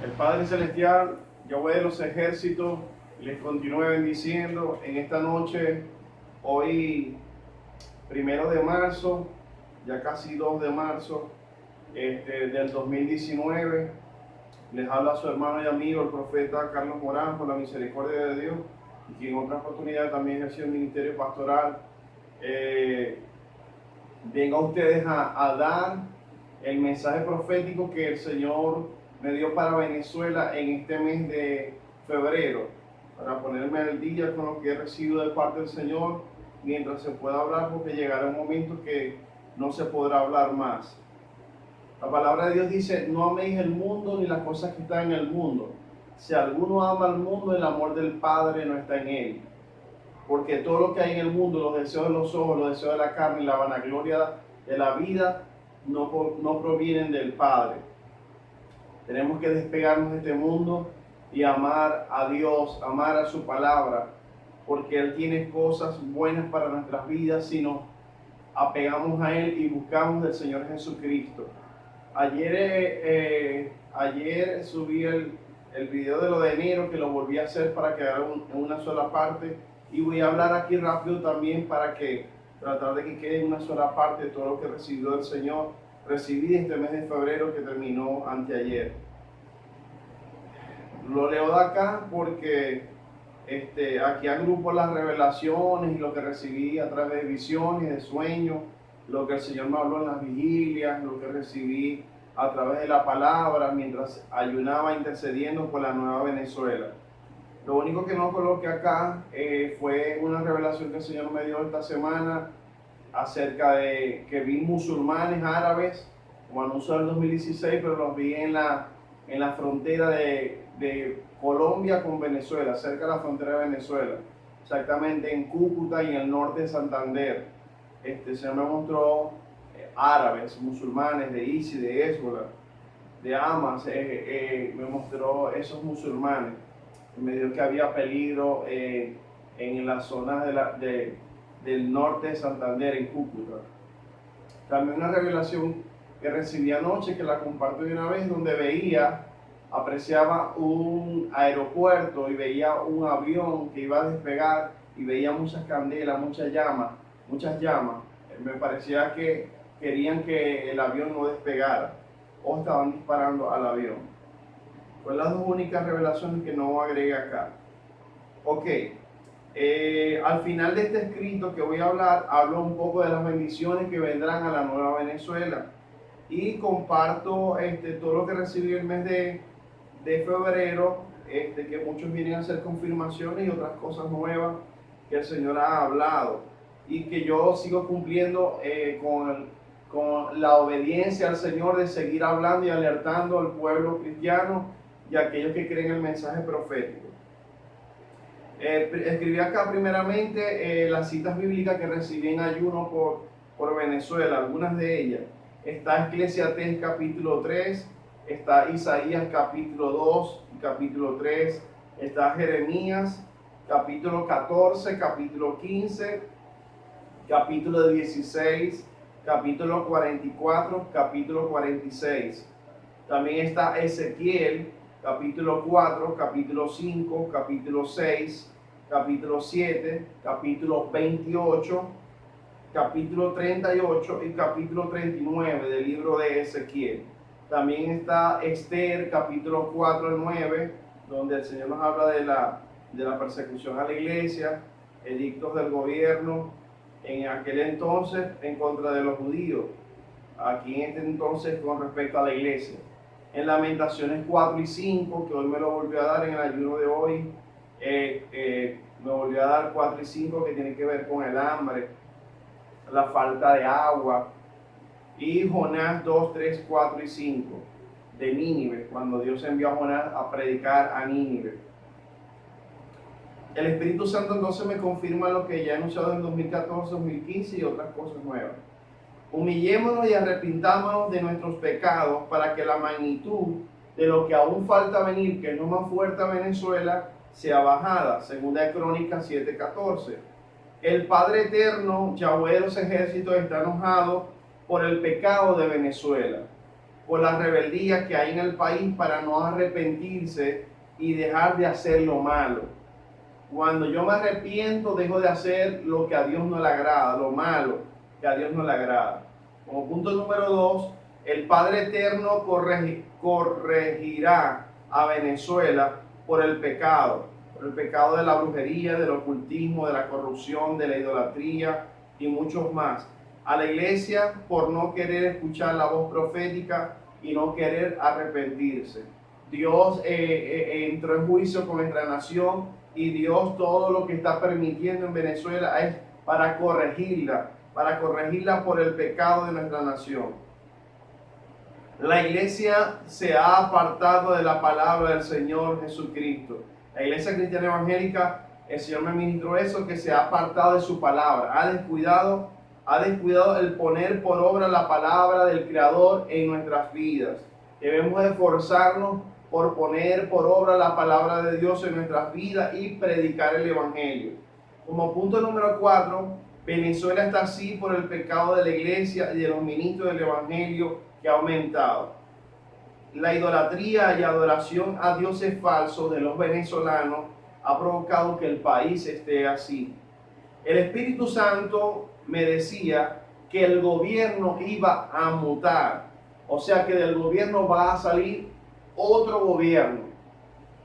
El Padre Celestial, Yahweh de los ejércitos, les continúe bendiciendo en esta noche, hoy 1 de marzo, ya casi 2 de marzo del 2019. Les habla su hermano y amigo, el profeta Carlos Morán, por la misericordia de Dios, y que en otra oportunidad también ejerció el ministerio pastoral. Venga a ustedes a dar el mensaje profético que el Señor me dio para Venezuela en este mes de febrero, para ponerme al día con lo que he recibido de parte del Señor mientras se pueda hablar, porque llegará un momento que no se podrá hablar más. La palabra de Dios dice: no améis el mundo ni las cosas que están en el mundo. Si alguno ama al mundo, el amor del Padre no está en él. Porque todo lo que hay en el mundo, los deseos de los ojos, los deseos de la carne y la vanagloria de la vida, no provienen del Padre. Tenemos que despegarnos de este mundo y amar a Dios, amar a su palabra, porque Él tiene cosas buenas para nuestras vidas si nos apegamos a Él y buscamos del Señor Jesucristo. Ayer subí el video de lo de enero, que lo volví a hacer para quedar en una sola parte, y voy a hablar aquí rápido también para que tratar de que quede en una sola parte de todo lo que recibió del Señor. Recibí este mes de febrero que terminó anteayer. Lo leo de acá porque aquí agrupo las revelaciones y lo que recibí a través de visiones, de sueños, lo que el Señor me habló en las vigilias, lo que recibí a través de la palabra mientras ayunaba intercediendo por la nueva Venezuela. Lo único que no coloqué acá fue una revelación que el Señor me dio esta semana acerca de que vi musulmanes árabes, como anunció en el 2016, pero los vi en la frontera de Colombia con Venezuela, cerca de la frontera de Venezuela, exactamente en Cúcuta y en el norte de Santander. El Señor me mostró árabes, musulmanes de ISIS, de Hezbollah, de Hamas, me mostró esos musulmanes. Me dijo que había peligro en las zonas del norte de Santander, en Cúcuta. También una revelación que recibí anoche, que la comparto de una vez, donde apreciaba un aeropuerto y veía un avión que iba a despegar y veía muchas candelas, muchas llamas. Me parecía que querían que el avión no despegara o estaban disparando al avión. Son las dos únicas revelaciones que no agregué acá. Ok, al final de este escrito que voy a hablar, hablo un poco de las bendiciones que vendrán a la nueva Venezuela y comparto todo lo que recibí el mes de febrero, que muchos vienen a hacer confirmaciones y otras cosas nuevas que el Señor ha hablado y que yo sigo cumpliendo con la obediencia al Señor de seguir hablando y alertando al pueblo cristiano y a aquellos que creen el mensaje profético. Escribí acá primeramente las citas bíblicas que recibí en ayuno por Venezuela, algunas de ellas. Está Eclesiastés capítulo 3, está Isaías capítulo 2 y capítulo 3, está Jeremías capítulo 14, capítulo 15, capítulo 16, capítulo 44, capítulo 46. También está Ezequiel capítulo 4, capítulo 5, capítulo 6, capítulo 7, capítulo 28, capítulo 38 y capítulo 39 del libro de Ezequiel. También está Esther, capítulo 4 al 9, donde el Señor nos habla de la persecución a la iglesia, edictos del gobierno en aquel entonces en contra de los judíos, aquí en este entonces con respecto a la iglesia. En Lamentaciones 4 y 5, que hoy me lo volvió a dar en el ayuno de hoy, me volvió a dar 4 y 5, que tiene que ver con el hambre, la falta de agua. Y Jonás 2, 3, 4 y 5, de Nínive, cuando Dios envió a Jonás a predicar a Nínive. El Espíritu Santo entonces me confirma lo que ya he anunciado en 2014, 2015 y otras cosas nuevas. Humillémonos y arrepintámonos de nuestros pecados para que la magnitud de lo que aún falta venir, que no más fuerte a Venezuela, sea bajada. Segunda de Crónicas 7:14. El Padre Eterno, Yahweh de los ejércitos, está enojado por el pecado de Venezuela. por la rebeldía que hay en el país para no arrepentirse y dejar de hacer lo malo. Cuando yo me arrepiento, dejo de hacer lo que a Dios no le agrada, lo malo que a Dios no le agrada. Como punto número 2, el Padre Eterno corregirá a Venezuela por el pecado de la brujería, del ocultismo, de la corrupción, de la idolatría y muchos más. A la iglesia por no querer escuchar la voz profética y no querer arrepentirse. Dios entró en juicio con nuestra nación y Dios todo lo que está permitiendo en Venezuela es para corregirla por el pecado de nuestra nación. La iglesia se ha apartado de la palabra del Señor Jesucristo. La iglesia cristiana evangélica, el Señor me ministró eso, que se ha apartado de su palabra, ha descuidado el poner por obra la palabra del Creador en nuestras vidas. Debemos esforzarnos por poner por obra la palabra de Dios en nuestras vidas y predicar el Evangelio. Como punto número 4, Venezuela está así por el pecado de la iglesia y de los ministros del Evangelio que ha aumentado. La idolatría y adoración a dioses falsos de los venezolanos ha provocado que el país esté así. El Espíritu Santo me decía que el gobierno iba a mutar, o sea que del gobierno va a salir otro gobierno.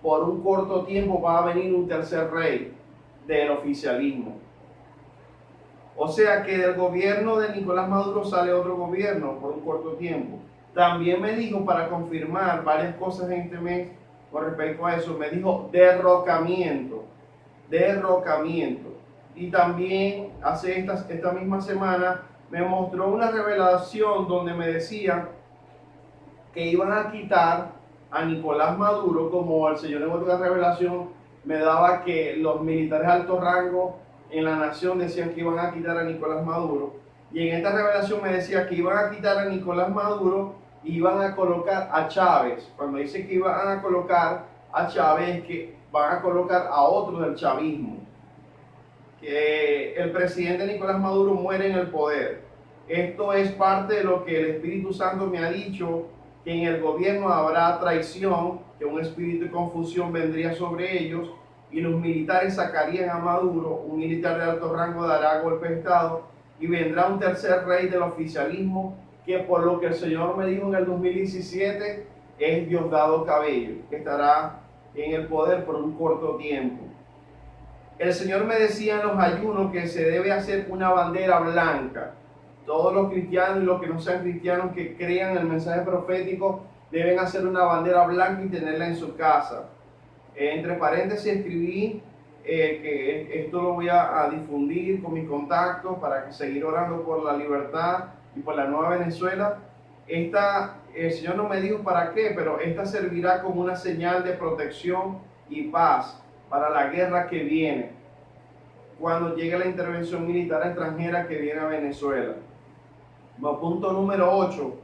Por un corto tiempo va a venir un tercer rey del oficialismo. O sea que del gobierno de Nicolás Maduro sale otro gobierno por un corto tiempo. También me dijo, para confirmar varias cosas en este mes con respecto a eso, me dijo derrocamiento. Y también hace esta misma semana me mostró una revelación donde me decían que iban a quitar a Nicolás Maduro, como el Señor en otra revelación me daba que los militares de alto rango en la nación decían que iban a quitar a Nicolás Maduro. Y en esta revelación me decía que iban a quitar a Nicolás Maduro y iban a colocar a Chávez. Cuando dice que iban a colocar a Chávez, es que van a colocar a otro del chavismo. Que el presidente Nicolás Maduro muere en el poder. Esto es parte de lo que el Espíritu Santo me ha dicho, que en el gobierno habrá traición, que un espíritu de confusión vendría sobre ellos y los militares sacarían a Maduro, un militar de alto rango dará golpe de Estado y vendrá un tercer rey del oficialismo que, por lo que el Señor me dijo en el 2017, es Diosdado Cabello, que estará en el poder por un corto tiempo. El Señor me decía en los ayunos que se debe hacer una bandera blanca. Todos los cristianos y los que no sean cristianos que crean el mensaje profético deben hacer una bandera blanca y tenerla en su casa. Entre paréntesis escribí que esto lo voy a difundir con mis contactos para que seguir orando por la libertad y por la nueva Venezuela. El Señor no me dijo para qué, pero esta servirá como una señal de protección y paz para la guerra que viene, cuando llegue la intervención militar extranjera que viene a Venezuela. Punto número 8.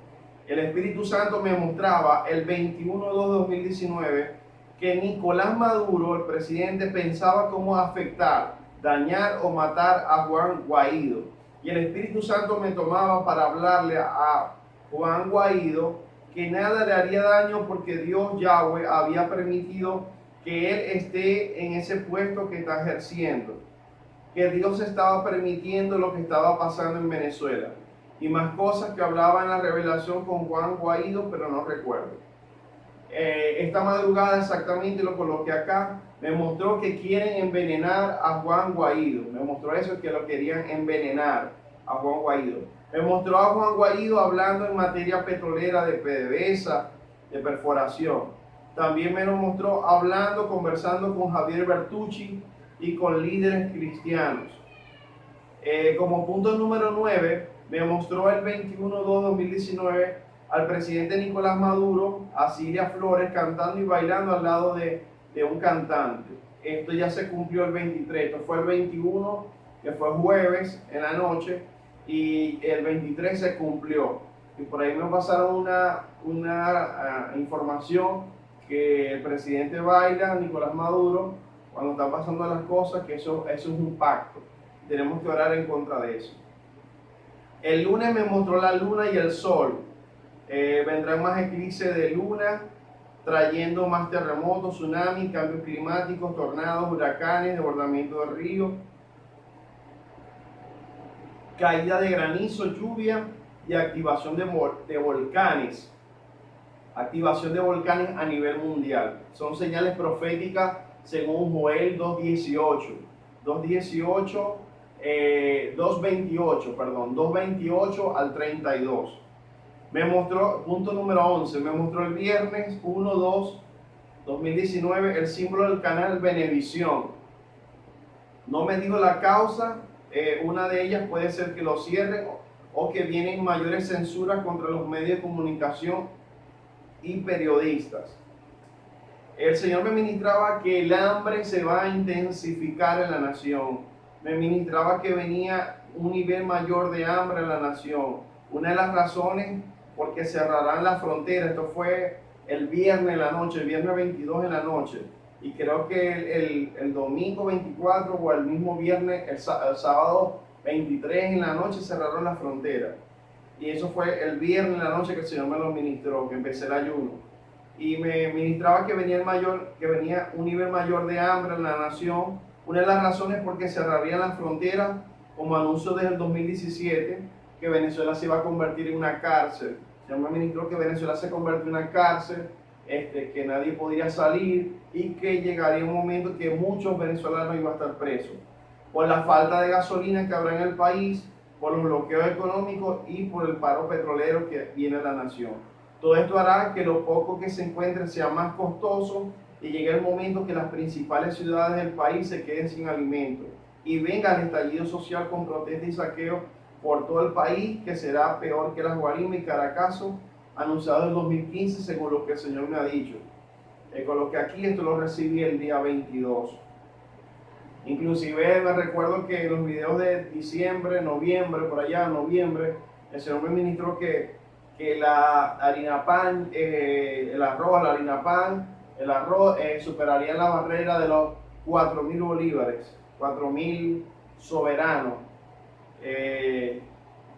El Espíritu Santo me mostraba el 21/2/2019 que Nicolás Maduro, el presidente, pensaba cómo afectar, dañar o matar a Juan Guaidó. Y el Espíritu Santo me tomaba para hablarle a Juan Guaidó que nada le haría daño porque Dios Yahweh había permitido que él esté en ese puesto que está ejerciendo. Que Dios estaba permitiendo lo que estaba pasando en Venezuela. Y más cosas que hablaba en la revelación con Juan Guaidó, pero no recuerdo. Esta madrugada exactamente lo coloqué acá, me mostró que quieren envenenar a Juan Guaidó. Me mostró eso, que lo querían envenenar a Juan Guaidó. Me mostró a Juan Guaidó hablando en materia petrolera, de PDVSA, de perforación. También me lo mostró hablando, conversando con Javier Bertucci y con líderes cristianos. Como punto número 9, me mostró el 21/2/2019 al presidente Nicolás Maduro, a Cilia Flores cantando y bailando al lado de un cantante. Esto ya se cumplió el 23, esto fue el 21, que fue jueves en la noche, y el 23 se cumplió. Y por ahí me pasaron una información que el presidente baila, Nicolás Maduro, cuando están pasando las cosas, que eso es un pacto. Tenemos que orar en contra de eso. El lunes me mostró la luna y el sol. Vendrán más eclipses de luna, trayendo más terremotos, tsunamis, cambios climáticos, tornados, huracanes, desbordamiento de ríos, caída de granizo, lluvia y activación de volcanes. Activación de volcanes a nivel mundial. Son señales proféticas según Joel 2.18. 2.28 al 32. Me mostró, punto número 11, me mostró el viernes 1/2/2019 el símbolo del canal Venevisión. No me dijo la causa, una de ellas puede ser que lo cierren o que vienen mayores censuras contra los medios de comunicación y periodistas. El Señor me ministraba que el hambre se va a intensificar en la nación. Me ministraba que venía un nivel mayor de hambre en la nación. Una de las razones porque cerrarán las fronteras. Esto fue el viernes en la noche, el viernes 22 en la noche. Y creo que el domingo 24 o el mismo viernes, el sábado 23 en la noche cerraron las fronteras. Y eso fue el viernes en la noche que el Señor me lo ministró, que empecé el ayuno. Y me ministraba que venía un nivel mayor de hambre en la nación. Una de las razones por que cerrarían las fronteras, como anuncio desde el 2017, que Venezuela se iba a convertir en una cárcel. El Señor me ministró que Venezuela se convirtió en una cárcel, que nadie podría salir y que llegaría un momento que muchos venezolanos iban a estar presos por la falta de gasolina que habrá en el país, por los bloqueos económicos y por el paro petrolero que viene a la nación. Todo esto hará que lo poco que se encuentre sea más costoso y llegue el momento que las principales ciudades del país se queden sin alimento y venga el estallido social con protestas y saqueos por todo el país, que será peor que las Guarimas y Caracazo anunciado en 2015, según lo que el Señor me ha dicho. Coloqué aquí, esto lo recibí el día 22. Inclusive me recuerdo que en los videos de diciembre, noviembre, por allá, noviembre, el Señor me ministró que la harina pan, el arroz superaría la barrera de los 4.000 bolívares, 4.000 soberanos.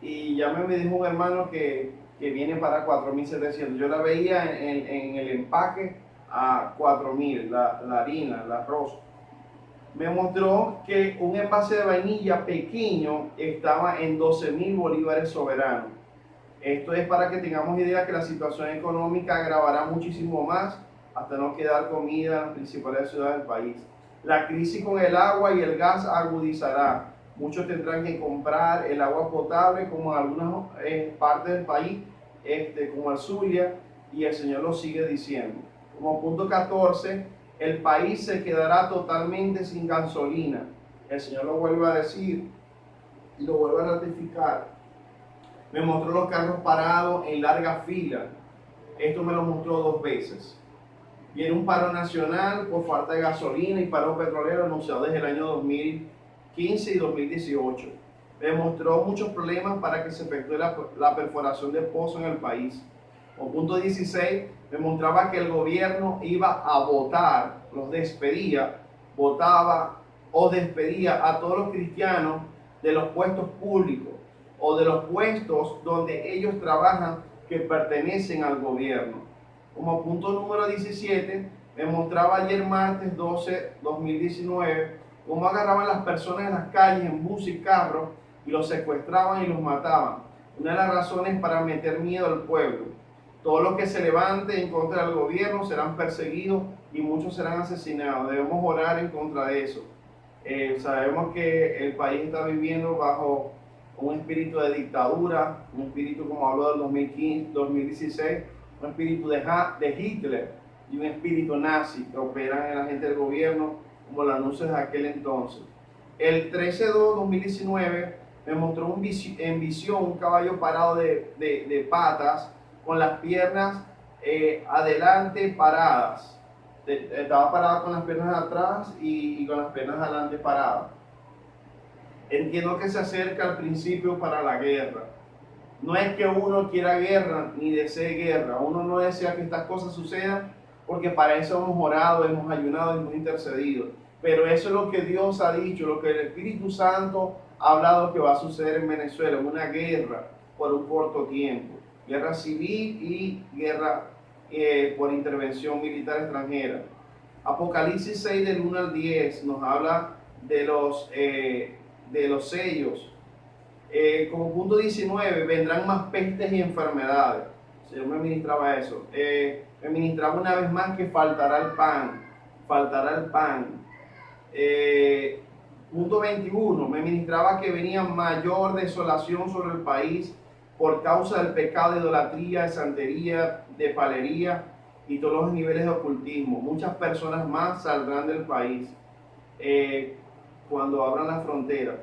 Y ya me dijo un hermano que viene para 4.700. Yo la veía en el empaque a 4.000, la harina, el arroz. Me mostró que un envase de vainilla pequeño estaba en 12.000 bolívares soberanos. Esto es para que tengamos idea que la situación económica agravará muchísimo más hasta no quedar comida en las principales ciudades del país. La crisis con el agua y el gas agudizará. Muchos tendrán que comprar el agua potable, como en algunas partes del país, como el Zulia, y el Señor lo sigue diciendo. Como punto 14, el país se quedará totalmente sin gasolina. El Señor lo vuelve a decir y lo vuelve a ratificar. Me mostró los carros parados en larga fila. Esto me lo mostró 2 veces. Viene un paro nacional por falta de gasolina y paro petrolero anunciado desde el año 2015 y 2018. Me mostró muchos problemas para que se efectúe la perforación de pozos en el país. O punto 16, me mostraba que el gobierno iba a votar, los despedía, votaba o despedía a todos los cristianos de los puestos públicos o de los puestos donde ellos trabajan que pertenecen al gobierno. Como punto número 17, me mostraba ayer martes 12/2019 cómo agarraban las personas en las calles en bus y carros y los secuestraban y los mataban. Una de las razones para meter miedo al pueblo. Todos los que se levanten en contra del gobierno serán perseguidos y muchos serán asesinados. Debemos orar en contra de eso. Sabemos que el país está viviendo bajo un espíritu de dictadura, un espíritu, como habló del 2015, 2016, un espíritu de Hitler y un espíritu nazi que operan en la gente del gobierno, como lo anunció de aquel entonces. El 13/2/2019 me mostró en visión un caballo parado de patas, con las piernas adelante paradas. Estaba parado con las piernas atrás y con las piernas adelante paradas. Entiendo que se acerca al principio para la guerra. No es que uno quiera guerra ni desee guerra. Uno no desea que estas cosas sucedan porque para eso hemos orado, hemos ayunado y hemos intercedido. Pero eso es lo que Dios ha dicho, lo que el Espíritu Santo ha hablado que va a suceder en Venezuela, una guerra por un corto tiempo. guerra civil y guerra por intervención militar extranjera. Apocalipsis 6 del 1 al 10 nos habla de los sellos. Como punto 19, vendrán más pestes y enfermedades. El Señor me ministraba eso. Me ministraba una vez más que faltará el pan. Faltará el pan. Punto 21, me ministraba que venía mayor desolación sobre el país por causa del pecado de idolatría, de santería, de palería y todos los niveles de ocultismo. Muchas personas más saldrán del país cuando abran la frontera.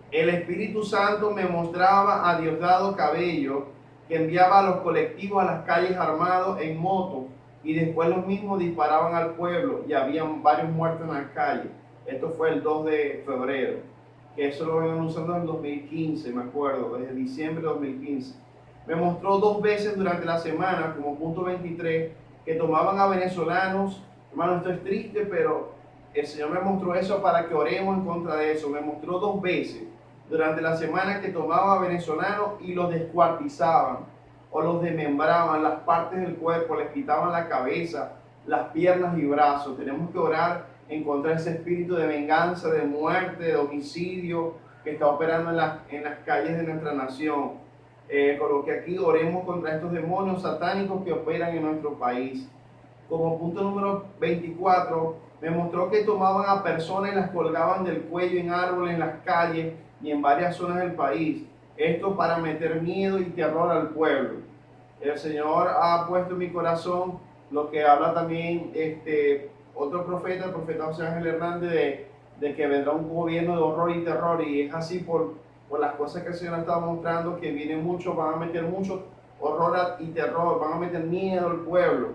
El Espíritu Santo me mostraba a Diosdado Cabello, que enviaba a los colectivos a las calles armados en moto y después los mismos disparaban al pueblo y habían varios muertos en las calles. Esto fue el 2 de febrero, que eso lo venían usando en el 2015, me acuerdo, desde diciembre de 2015. Me mostró 2 veces durante la semana, como punto 23, que tomaban a venezolanos. Hermano, esto es triste, pero el Señor me mostró eso para que oremos en contra de eso. Me mostró 2 veces durante la semana que tomaban a venezolanos y los descuartizaban o los desmembraban, las partes del cuerpo, les quitaban la cabeza, las piernas y brazos. Tenemos que orar en contra de ese espíritu de venganza, de muerte, de homicidio que está operando en las calles de nuestra nación. Con lo que aquí oremos contra estos demonios satánicos que operan en nuestro país. Como punto número 24, me mostró que tomaban a personas y las colgaban del cuello en árboles, en las calles y en varias zonas del país. Esto para meter miedo y terror al pueblo. El Señor ha puesto en mi corazón lo que habla también otro profeta, el profeta José Ángel Hernández, de que vendrá un gobierno de horror y terror, y es así por las cosas que el Señor está mostrando, que viene mucho, van a meter mucho horror y terror, van a meter miedo al pueblo,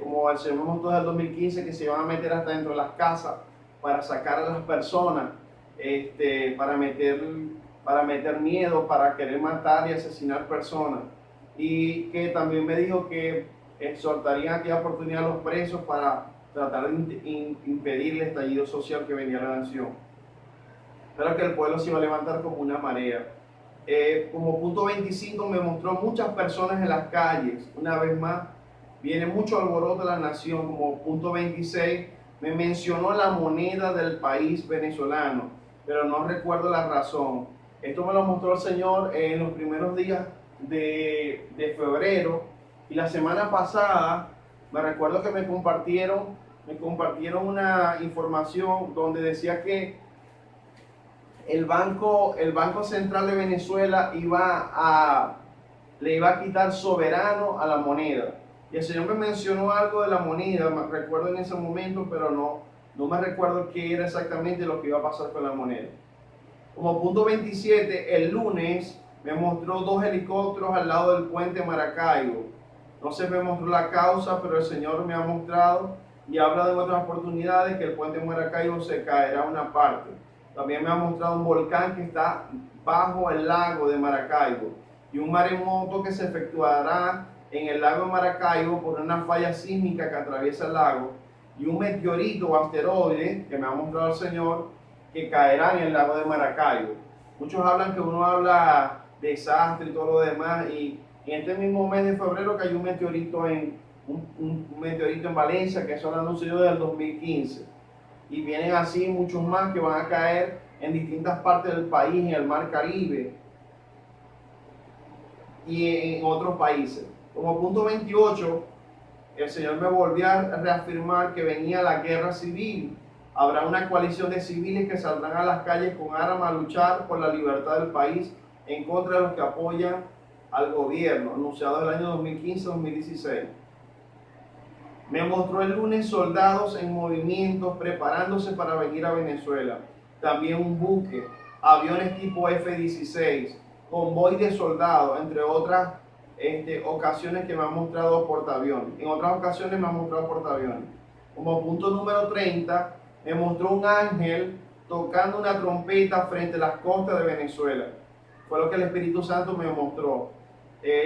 como el Señor me mostró desde el 2015, que se van a meter hasta dentro de las casas para sacar a las personas, para meter miedo, para querer matar y asesinar personas. Y que también me dijo que exhortarían aquella oportunidad a los presos para tratar de impedir el estallido social que venía a la nación. Pero que el pueblo se iba a levantar como una marea. Como punto 25 me mostró muchas personas en las calles. Una vez más, viene mucho alboroto de la nación. Como punto 26 me mencionó la moneda del país venezolano, pero no recuerdo la razón. Esto me lo mostró el Señor en los primeros días de febrero, y la semana pasada me recuerdo que me compartieron una información donde decía que el Banco Central de Venezuela le iba a quitar soberano a la moneda. Y el Señor me mencionó algo de la moneda, me recuerdo en ese momento, pero no me recuerdo qué era exactamente lo que iba a pasar con la moneda. Como punto 27, el lunes me mostró 2 helicópteros al lado del puente Maracaibo. No se me mostró la causa, pero el Señor me ha mostrado y habla de otras oportunidades que el puente Maracaibo se caerá una parte. También me ha mostrado un volcán que está bajo el lago de Maracaibo y un maremoto que se efectuará en el lago de Maracaibo por una falla sísmica que atraviesa el lago, y un meteorito o asteroide que me ha mostrado el Señor que caerá en el lago de Maracaibo. Muchos hablan que uno habla de desastre y todo lo demás, y en este mismo mes de febrero cayó un meteorito en Valencia, que eso lo anunció desde el 2015. Y vienen así muchos más que van a caer en distintas partes del país, en el Mar Caribe y en otros países. Como punto 28, el Señor me volvió a reafirmar que venía la guerra civil. Habrá una coalición de civiles que saldrán a las calles con armas a luchar por la libertad del país en contra de los que apoyan al gobierno, anunciado en el año 2015-2016. Me mostró el lunes soldados en movimiento preparándose para venir a Venezuela. También un buque, aviones tipo F-16, convoy de soldados, entre otras ocasiones que me han mostrado portaaviones. En otras ocasiones me han mostrado portaaviones. Como punto número 30, me mostró un ángel tocando una trompeta frente a las costas de Venezuela. Fue lo que el Espíritu Santo me mostró.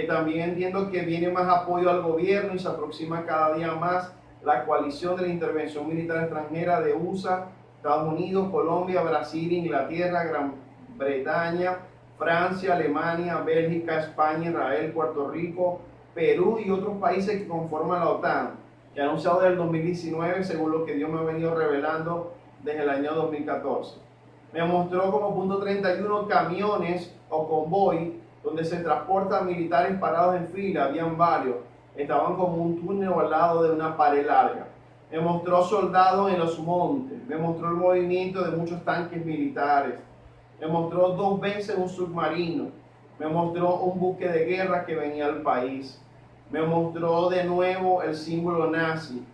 También entiendo que viene más apoyo al gobierno y se aproxima cada día más la coalición de la intervención militar extranjera de USA, Estados Unidos, Colombia, Brasil, Inglaterra, Gran Bretaña, Francia, Alemania, Bélgica, España, Israel, Puerto Rico, Perú y otros países que conforman la OTAN, que ha anunciado desde el 2019 según lo que Dios me ha venido revelando desde el año 2014. Me mostró como punto 31 camiones o convoy donde se transportan militares parados en fila, habían varios, estaban como un túnel o al lado de una pared larga. Me mostró soldados en los montes, me mostró el movimiento de muchos tanques militares, me mostró 2 veces un submarino, me mostró un buque de guerra que venía al país, me mostró de nuevo el símbolo nazi,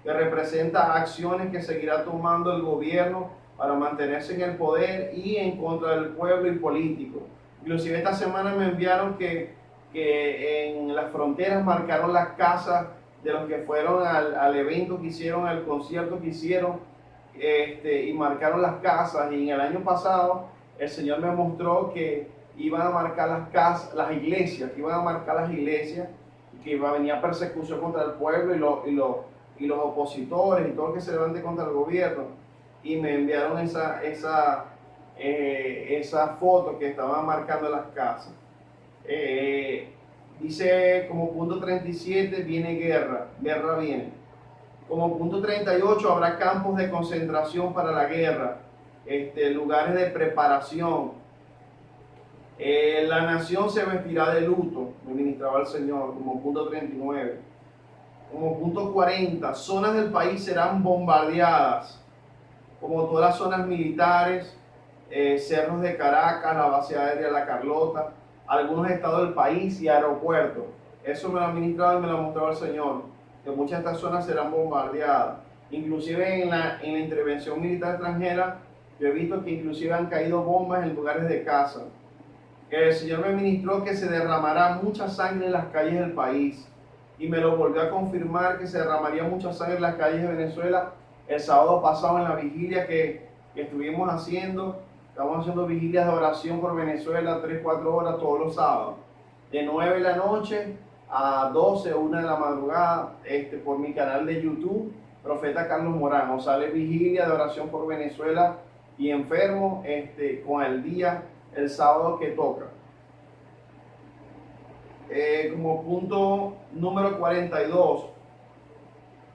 que representa acciones que seguirá tomando el gobierno para mantenerse en el poder y en contra del pueblo y político. Inclusive esta semana me enviaron que en las fronteras marcaron las casas de los que fueron al evento que hicieron, al concierto que hicieron, y marcaron las casas. Y en el año pasado el Señor me mostró que iban a marcar las casas, las iglesias, que iban a marcar las iglesias, que iba a venir persecución contra el pueblo y los opositores y todo lo que se levante contra el gobierno. Y me enviaron esa foto que estaban marcando las casas. Dice como punto 37 viene guerra viene. Como punto 38 habrá campos de concentración para la guerra, lugares de preparación. La nación se vestirá de luto, me ministraba el Señor, como punto 39. Como punto 40, zonas del país serán bombardeadas, como todas las zonas militares, cerros de Caracas, la base aérea La Carlota, algunos estados del país y aeropuertos. Eso me lo ha ministrado y me lo ha mostrado el Señor, que muchas de estas zonas serán bombardeadas. Inclusive en la intervención militar extranjera, yo he visto que inclusive han caído bombas en lugares de casa. El Señor me ministró que se derramará mucha sangre en las calles del país. Y me lo volvió a confirmar que se derramaría mucha sangre en las calles de Venezuela el sábado pasado en la vigilia que estuvimos haciendo. Estamos haciendo vigilias de oración por Venezuela 3-4 horas todos los sábados, de 9 de la noche a 12 o 1 de la madrugada, por mi canal de YouTube, Profeta Carlos Morán. Sale vigilia de oración por Venezuela y enfermo, con el día, el sábado que toca. Como punto número 42,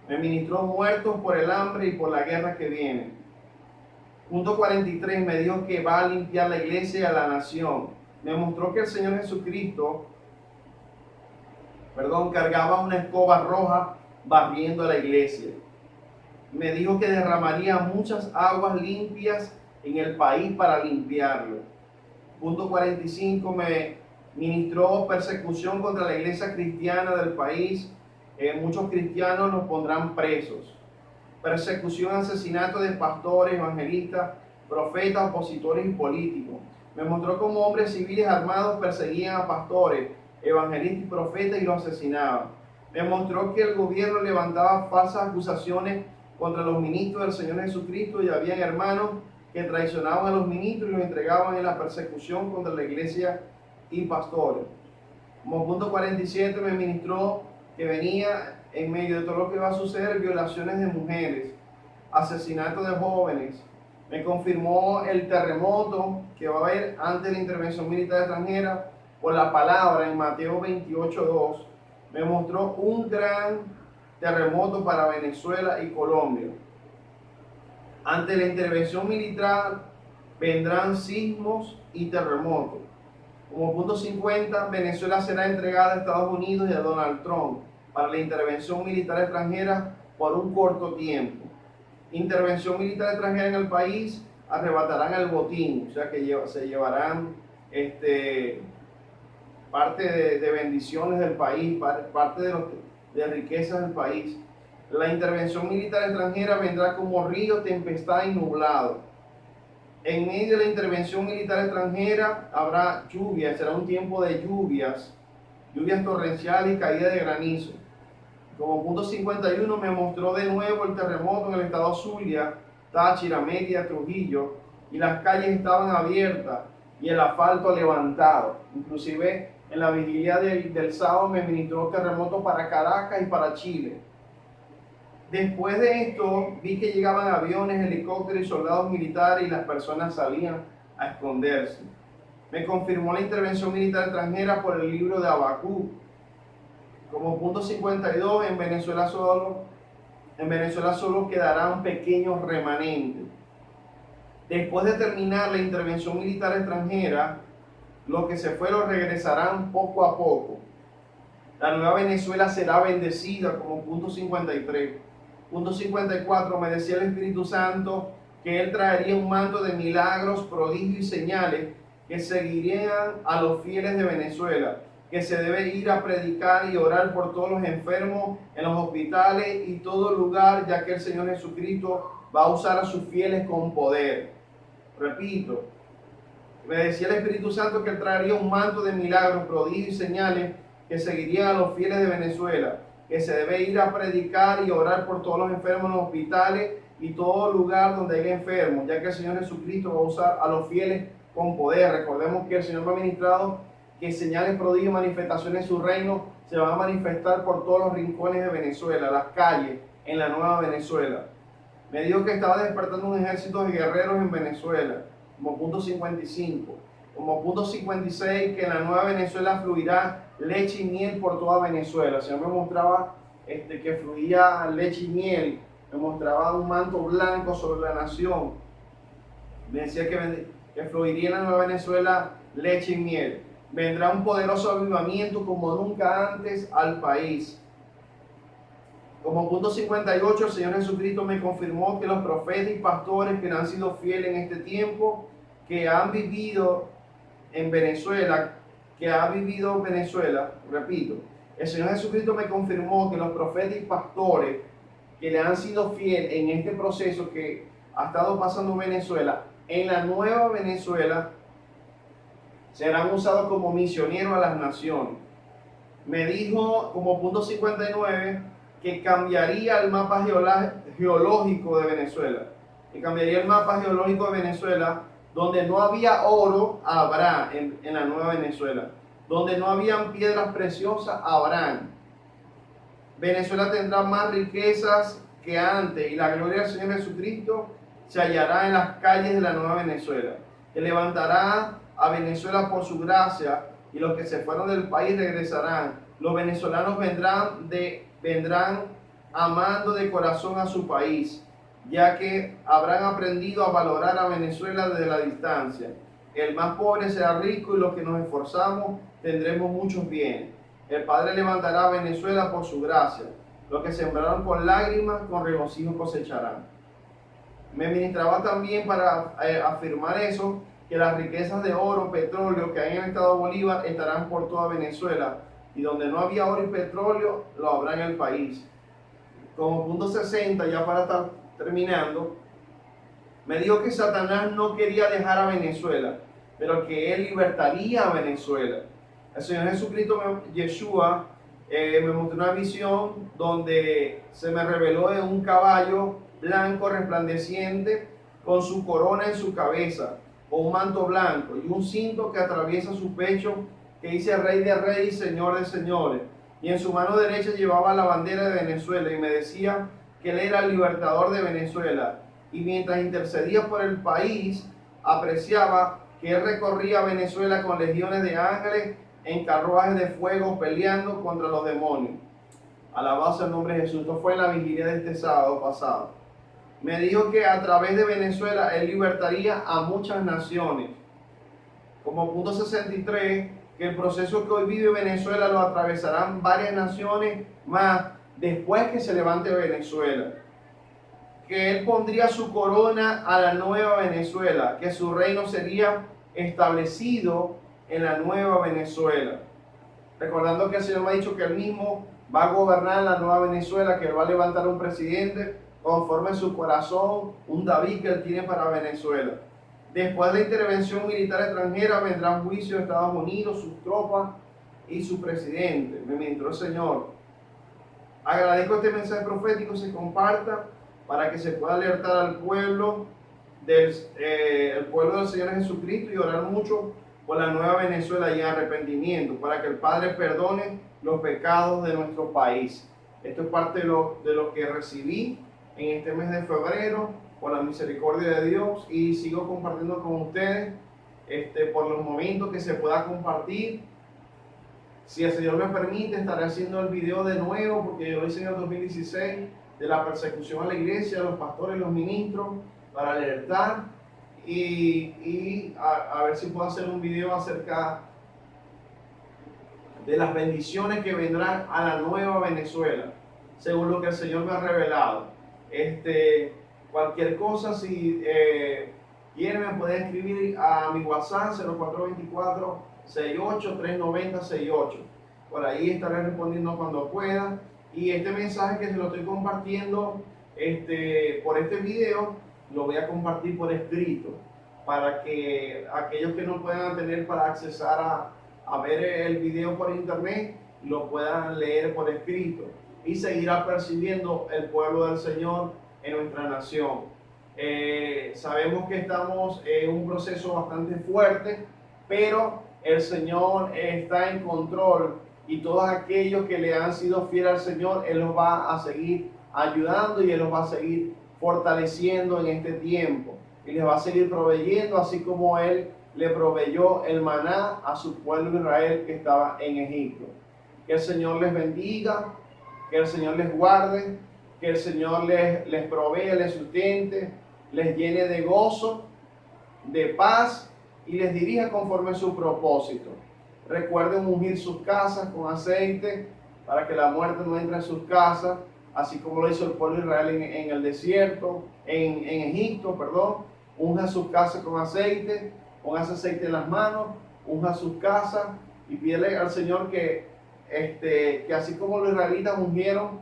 me ministró muertos por el hambre y por la guerra que viene. Punto 43, me dijo que va a limpiar la iglesia y a la nación. Me mostró que el Señor Jesucristo, cargaba una escoba roja barriendo la iglesia. Me dijo que derramaría muchas aguas limpias en el país para limpiarlo. Punto 45, me ministró persecución contra la iglesia cristiana del país. Muchos cristianos los pondrán presos. Persecución, asesinato de pastores, evangelistas, profetas, opositores y políticos. Me mostró cómo hombres civiles armados perseguían a pastores, evangelistas y profetas y los asesinaban. Me mostró que el gobierno levantaba falsas acusaciones contra los ministros del Señor Jesucristo y habían hermanos que traicionaban a los ministros y los entregaban en la persecución contra la iglesia y pastores. Como punto 47 me ministró que venía en medio de todo lo que va a suceder violaciones de mujeres, asesinatos de jóvenes. Me confirmó el terremoto que va a haber antes de la intervención militar extranjera por la palabra en Mateo 28:2. Me mostró un gran terremoto para Venezuela y Colombia. Ante la intervención militar vendrán sismos y terremotos. Como punto 50, Venezuela será entregada a Estados Unidos y a Donald Trump para la intervención militar extranjera por un corto tiempo. Intervención militar extranjera en el país, arrebatarán el botín, o sea que se llevarán parte de bendiciones del país, parte de riquezas del país. La intervención militar extranjera vendrá como río, tempestad y nublado. En medio de la intervención militar extranjera habrá lluvia, será un tiempo de lluvias torrenciales y caída de granizo. Como punto 51 me mostró de nuevo el terremoto en el estado Zulia, Táchira, Mérida, Trujillo, y las calles estaban abiertas y el asfalto levantado. Inclusive en la vigilia del sábado me ministró terremoto para Caracas y para Chile. Después de esto vi que llegaban aviones, helicópteros y soldados militares y las personas salían a esconderse. me confirmó la intervención militar extranjera por el libro de Habacuc. Como punto 52, en Venezuela solo quedará un pequeño remanente. Después de terminar la intervención militar extranjera, los que se fueron regresarán poco a poco. La nueva Venezuela será bendecida, como punto 53. Punto 54, me decía el Espíritu Santo que Él traería un manto de milagros, prodigios y señales que seguirían a los fieles de Venezuela, que se debe ir a predicar y orar por todos los enfermos en los hospitales y todo lugar, ya que el Señor Jesucristo va a usar a sus fieles con poder. Repito, me decía el Espíritu Santo que Él traería un manto de milagros, prodigios y señales que seguirían a los fieles de Venezuela, que se debe ir a predicar y orar por todos los enfermos en los hospitales y todo lugar donde haya enfermos, ya que el Señor Jesucristo va a usar a los fieles con poder. Recordemos que el Señor me ha ministrado que señales, prodigios y manifestaciones de su reino se van a manifestar por todos los rincones de Venezuela, las calles, en la nueva Venezuela. Me dijo que estaba despertando un ejército de guerreros en Venezuela, como punto 55. Como punto 56, que en la nueva Venezuela fluirá leche y miel por toda Venezuela. El Señor me mostraba que fluía leche y miel, me mostraba un manto blanco sobre la nación. Me decía que fluiría en la nueva Venezuela leche y miel. Vendrá un poderoso avivamiento como nunca antes al país. Como punto 58, el Señor Jesucristo me confirmó que los profetas y pastores que han sido fieles en este tiempo, que han vivido en Venezuela, repito, el Señor Jesucristo me confirmó que los profetas y pastores que le han sido fieles en este proceso que ha estado pasando en Venezuela, en la nueva Venezuela, serán usados como misioneros a las naciones. Me dijo como punto 59 que cambiaría el mapa geológico de Venezuela, que cambiaría el mapa geológico de Venezuela. Donde no había oro, habrá en la nueva Venezuela. Donde no habían piedras preciosas, habrán. Venezuela tendrá más riquezas que antes y la gloria del Señor Jesucristo se hallará en las calles de la nueva Venezuela. Que levantará a Venezuela por su gracia y los que se fueron del país regresarán. Los venezolanos vendrán amando de corazón a su país, ya que habrán aprendido a valorar a Venezuela desde la distancia. El más pobre será rico y los que nos esforzamos tendremos muchos bienes. El Padre levantará a Venezuela por su gracia. Los que sembraron con lágrimas, con regocijo cosecharán. Me ministraba también para afirmar eso, que las riquezas de oro, petróleo que hay en el estado Bolívar estarán por toda Venezuela. Y donde no había oro y petróleo, lo habrá en el país. Como punto 60, ya para estar terminando, me dijo que Satanás no quería dejar a Venezuela, pero que él libertaría a Venezuela. El Señor Jesucristo, Yeshua, me mostró una visión donde se me reveló de un caballo blanco resplandeciente con su corona en su cabeza, con un manto blanco y un cinto que atraviesa su pecho que dice Rey de Reyes, Señor de Señores. Y en su mano derecha llevaba la bandera de Venezuela y me decía que él era el libertador de Venezuela. Y mientras intercedía por el país, apreciaba que él recorría Venezuela con legiones de ángeles en carruajes de fuego peleando contra los demonios. Alabado sea el nombre de Jesús. Esto fue en la vigilia de este sábado pasado. Me dijo que a través de Venezuela él libertaría a muchas naciones. Como punto 63, que el proceso que hoy vive Venezuela lo atravesarán varias naciones más después que se levante Venezuela. Que él pondría su corona a la nueva Venezuela, que su reino sería establecido en la nueva Venezuela. Recordando que el Señor me ha dicho que él mismo va a gobernar la nueva Venezuela, que él va a levantar un presidente conforme a su corazón, un David que él tiene para Venezuela. Después de la intervención militar extranjera vendrá un juicio de Estados Unidos, sus tropas y su presidente. Me ministró el Señor. Agradezco este mensaje profético, se comparta para que se pueda alertar al pueblo el pueblo del Señor Jesucristo y orar mucho por la nueva Venezuela y en arrepentimiento, para que el Padre perdone los pecados de nuestro país. Esto es parte de lo que recibí en este mes de febrero, por la misericordia de Dios, y sigo compartiendo con ustedes por los momentos que se pueda compartir. Si el Señor me permite, estaré haciendo el video de nuevo, porque yo lo hice en el 2016, de la persecución a la iglesia, a los pastores y los ministros, para alertar y a ver si puedo hacer un video acerca de las bendiciones que vendrán a la nueva Venezuela, según lo que el Señor me ha revelado. Cualquier cosa, si quieren, me pueden escribir a mi WhatsApp 0424-68-390-68. Por ahí estaré respondiendo cuando pueda. Y este mensaje que se lo estoy compartiendo por este video, lo voy a compartir por escrito, para que aquellos que no puedan tener para accesar a ver el video por internet, lo puedan leer por escrito y seguir apercibiendo el pueblo del Señor en nuestra nación. Sabemos que estamos en un proceso bastante fuerte, pero el Señor está en control, y todos aquellos que le han sido fieles al Señor, Él los va a seguir ayudando y Él los va a seguir fortaleciendo en este tiempo, y les va a seguir proveyendo, así como Él le proveyó el maná a su pueblo Israel que estaba en Egipto. Que el Señor les bendiga, que el Señor les guarde, que el Señor les provea, les sustente, les llene de gozo, de paz, y les dirija conforme a su propósito. Recuerden ungir sus casas con aceite para que la muerte no entre en sus casas, así como lo hizo el pueblo de Israel en el desierto, en Egipto, perdón. Unja sus casas con aceite, ponga aceite en las manos, unja sus casas y pídele al Señor que así como los israelitas ungieron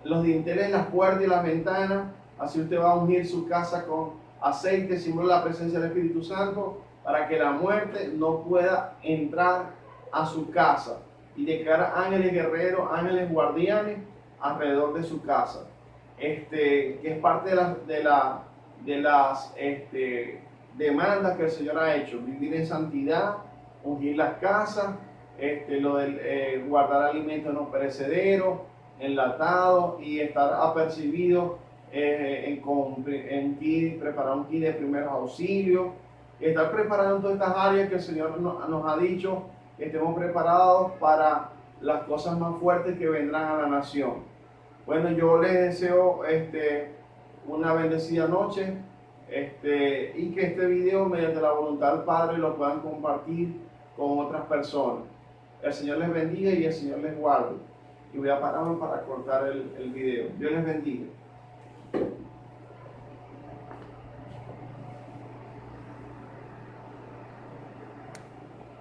los dinteles de las puertas y las ventanas, así usted va a ungir su casa con aceite, símbolo de la presencia del Espíritu Santo, para que la muerte no pueda entrar a su casa, y declara ángeles guerreros, ángeles guardianes alrededor de su casa, que es parte de las demandas que el Señor ha hecho: vivir en santidad, ungir las casas, lo del guardar alimentos no perecederos, enlatados, y estar apercibido preparar un kit de primeros auxilios, estar preparando todas estas áreas que el Señor nos ha dicho que estemos preparados para las cosas más fuertes que vendrán a la nación. Bueno, yo les deseo una bendecida noche, y que este video, mediante la voluntad del Padre, lo puedan compartir con otras personas. El Señor les bendiga y el Señor les guarde. Y voy a pararme para cortar el video. Dios les bendiga.